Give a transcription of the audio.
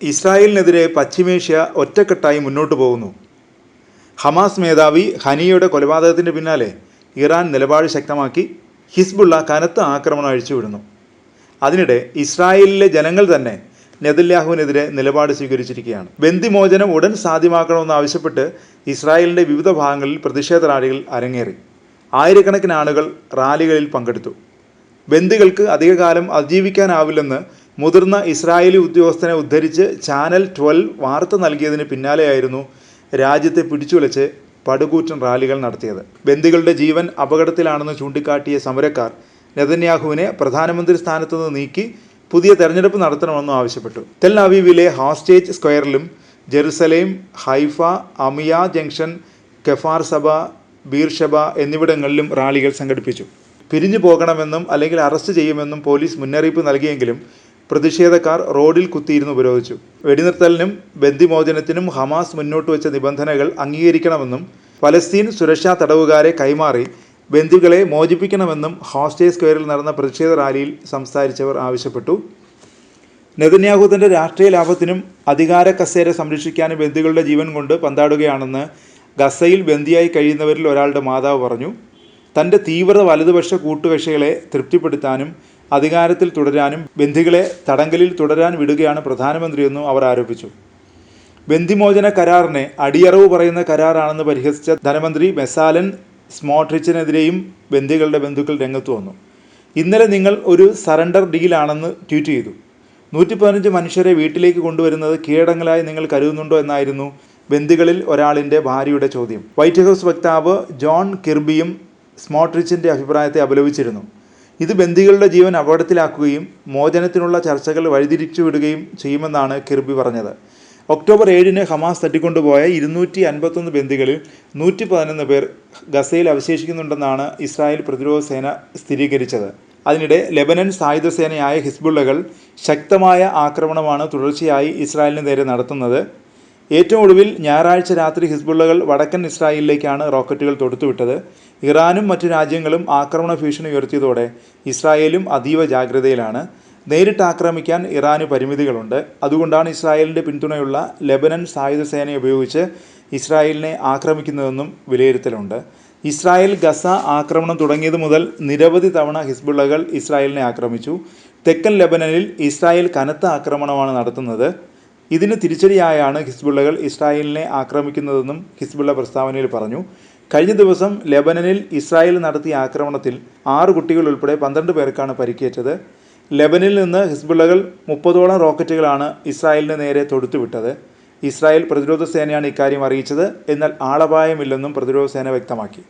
ഇസ്രായേലിനെതിരെ പശ്ചിമേഷ്യ ഒറ്റക്കെട്ടായി മുന്നോട്ടു പോകുന്നു. ഹമാസ് മേധാവി ഹനിയയുടെ കൊലപാതകത്തിന് പിന്നാലെ ഇറാൻ നിലപാട് ശക്തമാക്കി. ഹിസ്ബുള്ള കനത്ത ആക്രമണം അഴിച്ചുവിടുന്നു. അതിനിടെ ഇസ്രായേലിലെ ജനങ്ങൾ തന്നെ നെതന്യാഹുവിനെതിരെ നിലപാട് സ്വീകരിച്ചിരിക്കുകയാണ്. ബന്ദിമോചനം ഉടൻ സാധ്യമാക്കണമെന്നാവശ്യപ്പെട്ട് ഇസ്രായേലിൻ്റെ വിവിധ ഭാഗങ്ങളിൽ പ്രതിഷേധ റാലികൾ അരങ്ങേറി. ആയിരക്കണക്കിന് ആളുകൾ റാലികളിൽ പങ്കെടുത്തു. ബന്ദികൾക്ക് അധികകാലം അതിജീവിക്കാനാവില്ലെന്ന് മുതിർന്ന ഇസ്രായേലി ഉദ്യോഗസ്ഥനെ ഉദ്ധരിച്ച് ചാനൽ 12 വാർത്ത നൽകിയതിന് പിന്നാലെയായിരുന്നു രാജ്യത്തെ പിടിച്ചുലച്ച് പടുകൂറ്റൻ റാലികൾ നടത്തിയത്. ബന്ദികളുടെ ജീവൻ അപകടത്തിലാണെന്ന് ചൂണ്ടിക്കാട്ടിയ സമരക്കാർ നെതന്യാഹുവിനെ പ്രധാനമന്ത്രി സ്ഥാനത്ത് നിന്ന് നീക്കി പുതിയ തെരഞ്ഞെടുപ്പ് നടത്തണമെന്നും ആവശ്യപ്പെട്ടു. തെൽ അവീവിലെ ഹോസ്റ്റേജ് സ്ക്വയറിലും Jerusalem, Haifa, Amiad junction, Kfar Saba, Beersheba എന്നിവിടങ്ങളിലും റാലികൾ സംഘടിപ്പിച്ചു. പിരിഞ്ഞു പോകണമെന്നും അല്ലെങ്കിൽ അറസ്റ്റ് ചെയ്യുമെന്നും പോലീസ് മുന്നറിയിപ്പ് നൽകിയെങ്കിലും പ്രതിഷേധക്കാർ റോഡിൽ കുത്തിയിരുന്ന് ഉപരോധിച്ചു. വെടിനിർത്തലിനും ബന്ദിമോചനത്തിനും ഹമാസ് മുന്നോട്ട് വെച്ച നിബന്ധനകൾ അംഗീകരിക്കണമെന്നും പലസ്തീൻ സുരക്ഷാ തടവുകാരെ കൈമാറി ബന്ദികളെ മോചിപ്പിക്കണമെന്നും ഹോസ്റ്റേജ് സ്ക്വയറിൽ നടന്ന പ്രതിഷേധ റാലിയിൽ സംസാരിച്ചവർ ആവശ്യപ്പെട്ടു. നെതന്യാഹു തൻ്റെ രാഷ്ട്രീയ ലാഭത്തിനും അധികാര കസേര സംരക്ഷിക്കാനും ബന്ദികളുടെ ജീവൻ കൊണ്ട് പന്താടുകയാണെന്ന് ഗസയിൽ ബന്ദിയായി കഴിയുന്നവരിൽ ഒരാളുടെ മാതാവ് പറഞ്ഞു. തൻ്റെ തീവ്ര വലതുപക്ഷ കൂട്ടുകക്ഷികളെ തൃപ്തിപ്പെടുത്താനും അധികാരത്തിൽ തുടരാനും ബന്ദികളെ തടങ്കലിൽ തുടരാൻ വിടുകയാണ് പ്രധാനമന്ത്രിയെന്നും അവർ ആരോപിച്ചു. ബന്ദിമോചന കരാറിനെ അടിയറവ് പറയുന്ന കരാറാണെന്ന് പരിഹസിച്ച ധനമന്ത്രി ബെസാലൻ സ്മോട്രിച്ചിനെതിരെയും ബന്ദികളുടെ ബന്ധുക്കൾ രംഗത്ത് വന്നു. ഇന്നലെ നിങ്ങൾ ഒരു സറണ്ടർ ഡീലാണെന്ന് ട്വീറ്റ് ചെയ്തു. 115 മനുഷ്യരെ വീട്ടിലേക്ക് കൊണ്ടുവരുന്നത് കീഴടങ്ങലായി നിങ്ങൾ കരുതുന്നുണ്ടോ എന്നായിരുന്നു ബന്ദികളിൽ ഒരാളിൻ്റെ ഭാര്യയുടെ ചോദ്യം. വൈറ്റ് ഹൗസ് വക്താവ് ജോൺ കിർബിയും സ്മോട്രിച്ചിൻ്റെ അഭിപ്രായത്തെ അപലപിച്ചിരുന്നു. ഇത് ബന്ദികളുടെ ജീവൻ അപകടത്തിലാക്കുകയും മോചനത്തിനുള്ള ചർച്ചകൾ വഴിതിരിച്ചുവിടുകയും ചെയ്യുമെന്നാണ് കിർബി പറഞ്ഞത്. ഒക്ടോബർ 7-ന് ഹമാസ് തട്ടിക്കൊണ്ടുപോയ 251 ബന്ദികളിൽ 111 പേർ ഗസയിൽ അവശേഷിക്കുന്നുണ്ടെന്നാണ് ഇസ്രായേൽ പ്രതിരോധ സേന സ്ഥിരീകരിച്ചത്. അതിനിടെ ലെബനൻ സായുധ സേനയായ ഹിസ്ബുള്ളകൾ ശക്തമായ ആക്രമണമാണ് തുടർച്ചയായി ഇസ്രായേലിന് നേരെ നടത്തുന്നത്. ഏറ്റവും ഒടുവിൽ ഞായറാഴ്ച രാത്രി ഹിസ്ബുള്ളകൾ വടക്കൻ ഇസ്രായേലിലേക്കാണ് റോക്കറ്റുകൾ തൊടുത്തുവിട്ടത്. ഇറാനും മറ്റു രാജ്യങ്ങളും ആക്രമണ ഭീഷണി ഉയർത്തിയതോടെ ഇസ്രായേലും അതീവ ജാഗ്രതയിലാണ്. നേരിട്ട് ആക്രമിക്കാൻ ഇറാന് പരിമിതികളുണ്ട്. അതുകൊണ്ടാണ് ഇസ്രായേലിൻ്റെ പിന്തുണയുള്ള ലെബനൻ സായുധ സേനയെ ഉപയോഗിച്ച് ഇസ്രായേലിനെ ആക്രമിക്കുന്നതെന്നും വിലയിരുത്തലുണ്ട്. ഇസ്രായേൽ ഗസ ആക്രമണം തുടങ്ങിയത് മുതൽ നിരവധി തവണ ഹിസ്ബുള്ളകൾ ഇസ്രായേലിനെ ആക്രമിച്ചു. തെക്കൻ ലെബനനിൽ ഇസ്രായേൽ കനത്ത ആക്രമണമാണ് നടത്തുന്നത്. ഇതിന് തിരിച്ചടിയായാണ് ഹിസ്ബുള്ളകൾ ഇസ്രായേലിനെ ആക്രമിക്കുന്നതെന്നും ഹിസ്ബുള്ള പ്രസ്താവനയിൽ പറഞ്ഞു. കഴിഞ്ഞ ദിവസം ലെബനനിൽ ഇസ്രായേൽ നടത്തിയ ആക്രമണത്തിൽ 6 കുട്ടികൾ ഉൾപ്പെടെ 12 പേർക്കാണ് പരിക്കേറ്റത്. ലെബനിൽ നിന്ന് ഹിസ്ബുള്ളകൾ 30ഓളം റോക്കറ്റുകളാണ് ഇസ്രായേലിന് നേരെ തൊടുത്തുവിട്ടത്. ഇസ്രായേൽ പ്രതിരോധ സേനയാണ് ഇക്കാര്യം അറിയിച്ചത്. എന്നാൽ ആളപായമില്ലെന്നും പ്രതിരോധ സേന വ്യക്തമാക്കി.